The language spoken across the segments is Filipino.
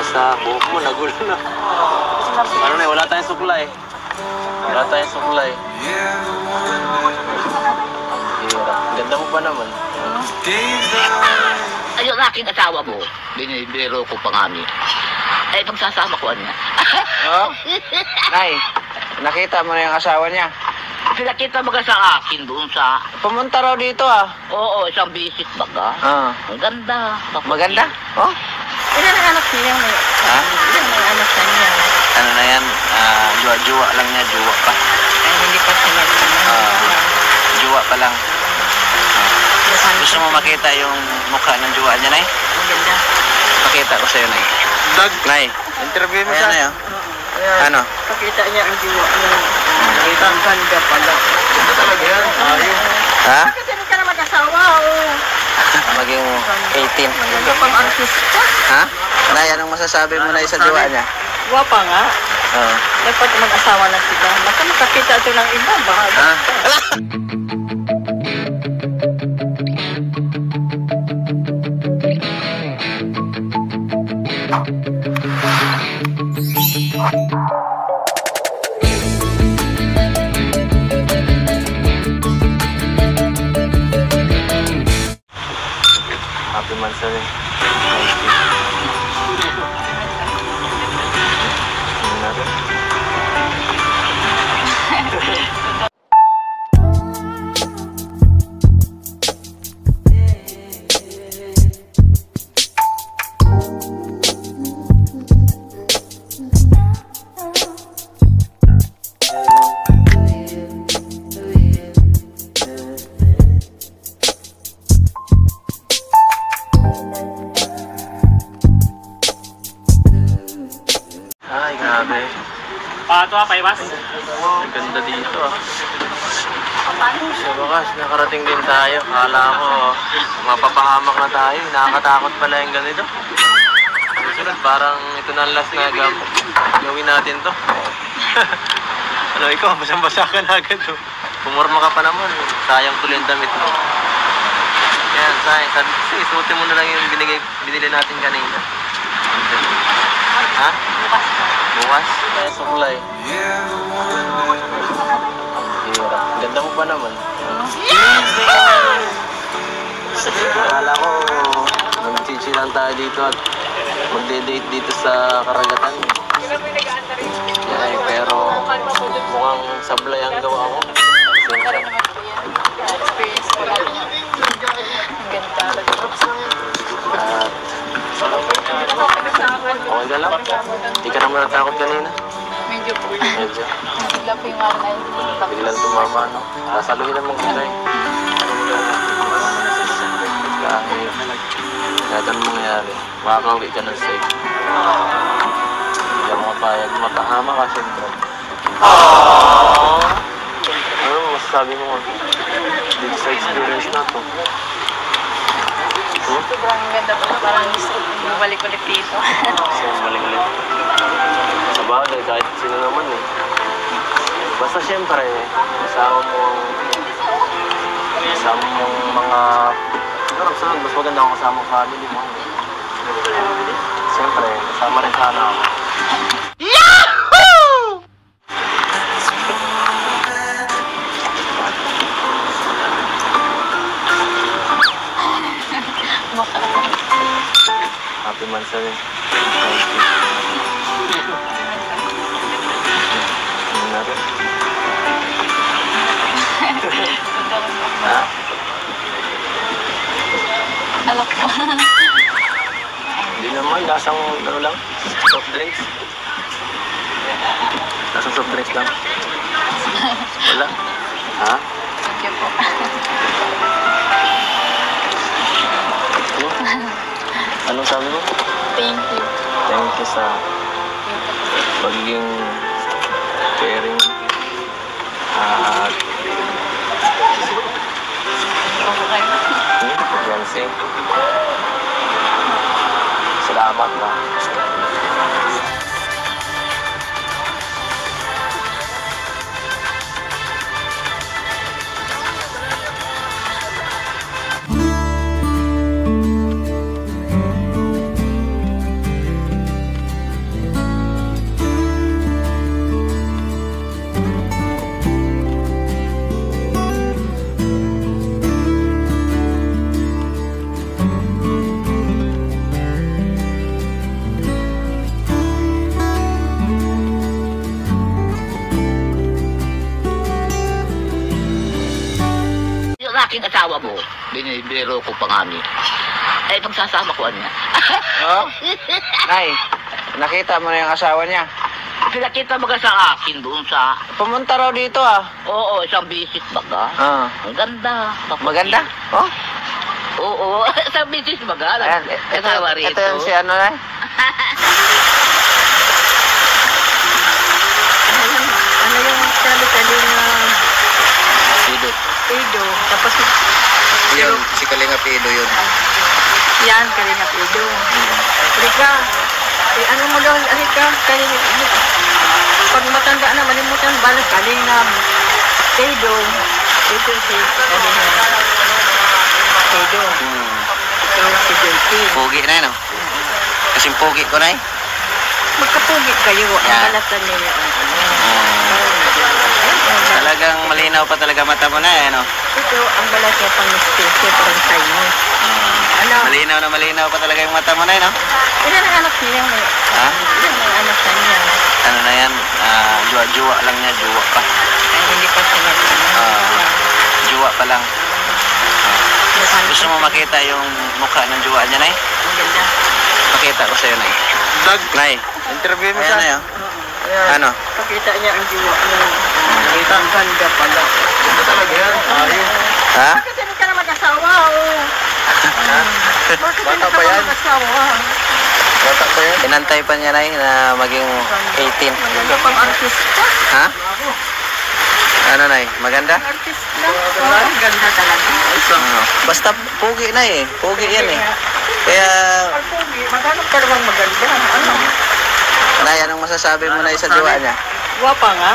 sa buhok mo, nagulo na. Ano na, wala tayong suklay. Wala tayong suklay. Ganda mo pa naman. Ayun, aking asawa mo. Binibiro ko pa nga niya. Ay, pagsasama ko niya. Oh? Nay, nakita mo na yung asawa niya? Pinakita mo ka sa akin doon sa... Pumunta raw dito ah. Oo, isang visit baga. Ah. Ang ganda. Maganda? Oh? Ilan ang anak niya? Ha? Ilan ang anak niya? Ano na yan? Juwa lang niya, juwa pa. Ay, hindi pa sila. Juwa pa lang. Gusto mo makita yung mukha ng juwa niya, Nay? Maganda. Pakita ko sa'yo, Nay. Nay, interview mo siya. Ayan, ano? Pakita niya ang jiwa niya. Ang ganda pala. Ganda talaga yan. Ayun. Ha? Kasi hindi ka na mag-asawa, oh. Maging 18. Maganda pang artista. Ha? Nay, anong masasabi mo na sa juwa niya? Guwapa nga. Oo. Dapat mag-asawa na sila. Baka makakita ito ng iba. Baka Ha? Happy Mansari. Ay, grabe. Pato paiwas. Ang ganda dito ah. Sa wakas, nakarating din tayo. Kala ko, mapapahamak na tayo. Nakakatakot pala yung ganito. Susunod, parang ito na ang last na gawin natin to. Ano, ikaw, basang-basa ka na agad to. Pumorma ka pa naman. Sayang tuloy ang damit mo. Yan, sayang. Sabi ko, isuotin mo na lang yung binili natin kanina. Ha? Bukas? Kaya suklay. Hirap. Ganda mo pa naman. Akala ko, mag-chichi lang tayo dito at magde-date dito sa karagatan. Yan, pero mukhang sablay ang gawa ko. experience ko lang. Ang ganda. At okay ka lang? Hindi ka naman natakot kanina? Medyo po. Medyo. Bigla po yung araw na yun. Biglang tumama, no? Sasaluhin naman ko tayo. Kahit anong mangyari, makakauwi ka ng safe. Hindi ako mapayag. Mapahama ka, siyempre. Ano masasabi mo dito sa experience na to? Sobrang ganda po. Parang gusto ko bumalik ulit dito. So, maling-maling. Sa bagay, kahit sino naman eh. Basta siyempre, kasama mo mga... Pero sa mas maganda ako kasama ang family mo. Siyempre, kasama rin sana ako. Happy Mansari. Ha? Alak po. Hindi naman, lasang ano lang, soft drinks. Lasang soft drinks lang. Wala. Ha? Thank you po. Ano? Anong sabi mo? Thank you. Thank you sa pagiging caring at Fiancé. Salamat na. dating asawa mo, binibiro ko pa kami. Ay, pagsasama ko niya. Oh? Nay, nakita mo na yung asawa niya. Pinakita baga sa akin doon sa... Pumunta raw dito ah. Oo, isang bisis baga. Ah. Ang ganda. Maganda? Oh? Oo, isang bisis baga. Ayan, Asawa rito. ito yung si ano na. Ano yung sabi na Pido. Edo. Tapos Yun, si Kalinga Pido yun. yan, Kalinga Edo. Rika, ano mo daw, Rika, pag matanda na, malimutan, balik Kalinga Edo. Ito si Kalinga Edo. Ito si Junti. Pugi na yun, oh. Kasing pugi ko na eh. Magkapugi kayo, ang Yan. balatan ninyo. Talagang malinaw pa talaga mata mo na eh, no? Ito, ang balat niya pang mistiso, pang Chinese. Ano? Malinaw pa talaga yung mata mo na eh, no? Ilan ang anak niya? Ha? Ilan ang anak niya? Ano na yan? Juwa lang niya, juwa pa. Ay, hindi pa siya Juwa pa lang. Gusto mo makita yung mukha ng juwa niya, Nay? Ang ganda. Pakita ko sa'yo, Nay. Nay, interview mo siya. Ayan, Ano? Pakita niya ang jiwa mo. Ang ganda pala. Ganda talaga yan. Ayun. Ha? Bakit hindi ka na mag-asawa? Oh? Bakit hindi Bata ka pa yan? mag-asawa? Bata pa yan? Inantay pa niya, Nay, na maging 18. Maganda pang artista. Ha? Ano, Nay? Maganda? Artista. Oh, ang ganda talaga. Basta pugi na eh. Pugi yan eh. Kaya, Ang pogi, maghanap ka naman maganda. Ano? Nay, anong masasabi mo na sa jowa niya? Guwapa nga.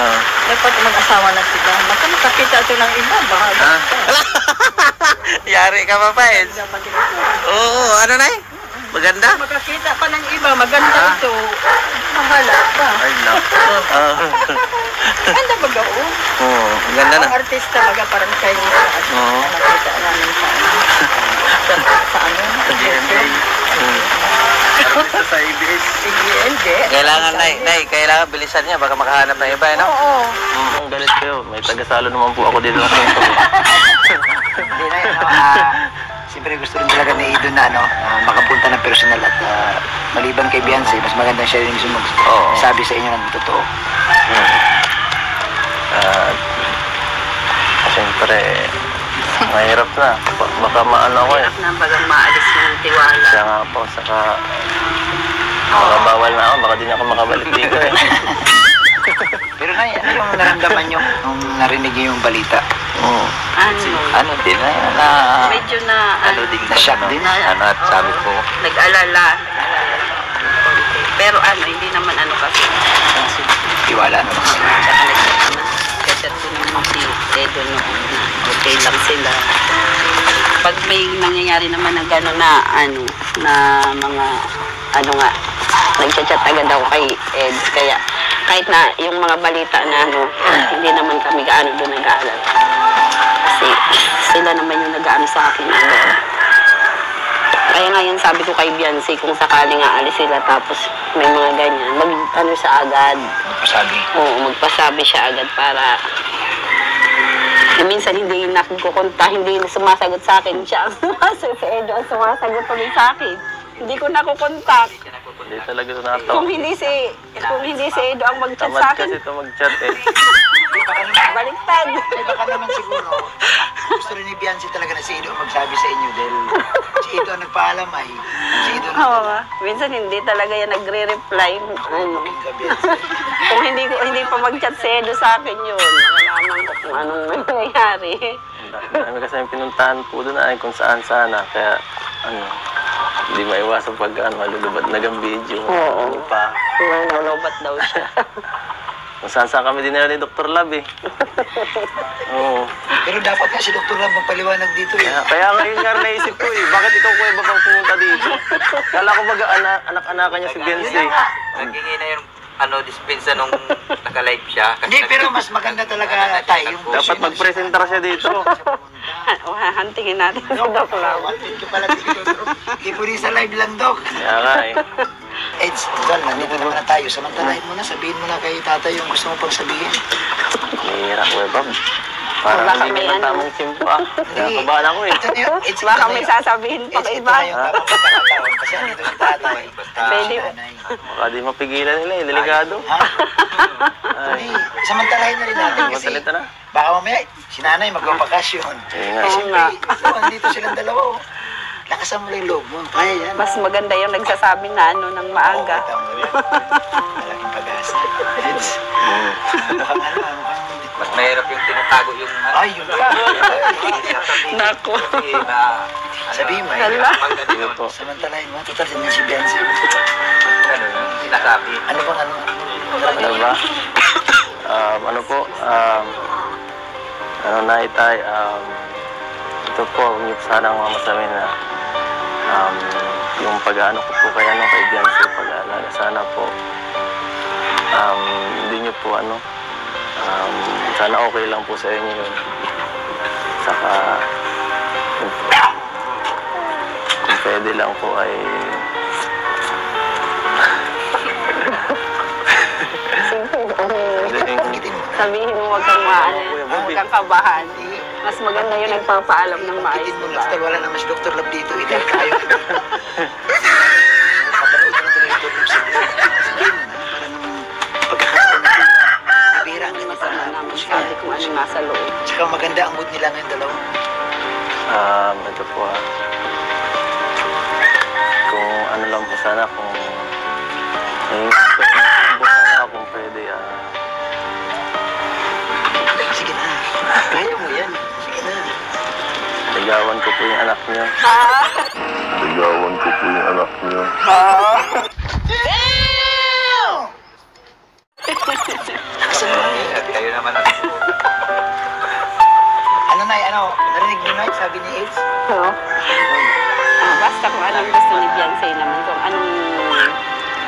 Oo. Dapat mag-asawa na sila. Baka makakita ito ng iba. Baka Ha? Yari ka pa, Peds. dapat ito. Oo, ano, Nay? Maganda? Makakita pa ng iba. Maganda Ah. ito. Mahala pa. Ay, naku. Ganda ba gao? Oo, maganda na. Ang artista baga parang Chinese na ano. Oo. Nakita namin sa ano? Sa GMA. Sa ABS. Sige, hindi. Kailangan, Nay, kailangan bilisan niya. Baka makahanap ng iba, no? Oo. Ang galit kayo. May tagasalo naman po ako dito ng kwento. Hindi na yun, siyempre gusto rin talaga ni Idon na makapunta ng personal at maliban kay Beyonce, mas maganda siya rin mismo Oo. magsabi sa inyo ng totoo. Siyempre, mahirap na. Baka maano ako eh. Na bagang maalis ng tiwala. Siya nga po, saka makabawal na ako. Baka di na ako makabalik dito eh. Pero na, ano yung naramdaman nyo nung narinig niyo yung balita? Oo. Ano din, Medyo na, Na-shock din? Ano at sabi ko, nag-alala. Pero hindi naman kasi. Tiwala naman sila. Tsaka nag-chat ko naman si Edo noon na okay lang sila. Pag may nangyayari naman na gano'n na na mga nag-chat agad ako kay Ed. Kaya kahit na yung mga balita na hindi naman kami gaano doon nag-aalala. Kasi sila naman yung nag-aano sa akin. Kaya ngayon sabi ko kay Beyonce kung sakaling aalis sila tapos may mga ganyan, siya agad. Masabi. Oo, magpasabi siya agad para minsan hindi na kukunta, hindi na sumasagot sa akin siya. Si Edo ang sumasagot ulit sa akin. Hindi ko nakukontak. Hindi talaga ito natawa. Kung hindi si Edo ang mag-chat Tamad sa akin, kasi ito mag-chat eh. baliktad. Baka naman siguro, gusto rin ni Beyonce talaga na si Ido magsabi sa inyo dahil si Ido ang nagpaalam ay si Ido Oo, minsan hindi talaga yan nagre-reply. Kung hindi pa mag-chat si Edo sa akin yun, nalaman ko kung anong nangyayari. Dami kasi yung pinuntahan po doon ay kung saan sana. Kaya hindi maiwasan pag malulubad na ang video. Oo. Ano pa. Nalobat daw siya. Kung saan kami din ni Dr. Lab eh. Oo. Pero dapat nga si Dr. Ram magpaliwanag dito eh. Kaya ngayon nga naisip ko eh, bakit ikaw kuya ba pang pumunta dito? Kala ko baga anak-anakan niya si Beyonce. naghingi na yung dispensa nung naka-live siya. Hindi, pero mas maganda talaga tayo. Yung Dapat magpresentar siya dito. Hantingin natin si Doc Lam. Thank you pala dito. Hindi po rin sa live lang, Doc. Kaya nga eh. Eds, total, nandito naman na tayo. Samantalahin mo na, sabihin mo na kay tatay yung gusto mo pang sabihin. Mahirap kuya Bob. Parang Baka hindi may ka ano. tamang simpo ah. Nakabahan ako eh. Baka may sasabihin pa It's iba. ito na yung tamang pagkakataon kasi andito si tatay. Pwede. Nanay. Baka di mapigilan nila eh. Delikado. Ha? Ay. Hindi, samantalahin na rin natin kasi Matalita na. baka mamaya si nanay magpapakasyon. Sige nga. Oo nga. Andito silang dalawa. Oh. Lakasan mo lang yung loob mo. Kaya yan. Mas maganda yung nagsasabi na ano ng maaga. Oo, tama rin. Malaking pag-asa. Mukhang ano, mukhang... Mas mahirap yung tinatago yung Ay, yun pa. Nako. Sabihin mo, Hala. Sige po. samantalahin mo. Total, din si Biancy. sinasabi. Ano bang ano? Ano ba? Ano po? Ano na itay? Ito po, huwag niyo po sanang mamasamin na yung pag-ano ko po kay ano kay Biancy, pag-aalaga. Sana po hindi niyo po ano sana okay lang po sa inyo yun. Saka kung pwede lang po ay Sabihin mo huwag kang maano, huwag kang kabahan. Mas maganda yung nagpapaalam ng maayos, Itin mo, diba? Dr. Wala naman si Dr. Love dito. Dahil kayo. Kapanood ko na tuloy yung Dr. Love sa buhay. Sabihin mo na, para naman pagkakataon natin. Ibira ang ganito Masama na. naman sabi kung ano nasa loob. Tsaka maganda ang mood nila ngayon dalawa. ito po kung ano lang po sana kung po sana kung pwede Sige na. Kaya mo yan. Sige na. ligawan ko po yung anak niyo. Ligawan ko po yung anak niyo. Kasan mo na At kayo naman ang Ano na, ano? Narinig mo na, sabi ni Ace? No? Basta kung anong gusto ni Beyonce naman, kung anong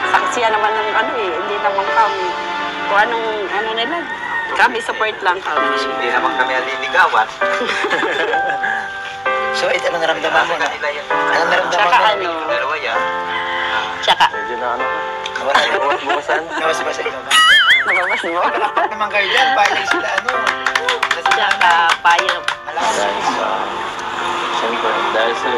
saksiya naman ng ano eh, hindi naman kami. Kung anong ano nila, kami support lang kami. hindi naman kami aliligawan. So, ito, ano naramdaman mo Nasa na? kanila yan. Ano naramdaman Tsaka mo? ano, Dalawa yan. tsaka, Medyo na ano Nawala na. bukas-bukasan. Nawasa-basa ikaw ba? nababas mo? Malakpak naman kayo dyan. Payag sila, ano? Tsaka, payo. Malakas. Dahil sa siyempre dahil sa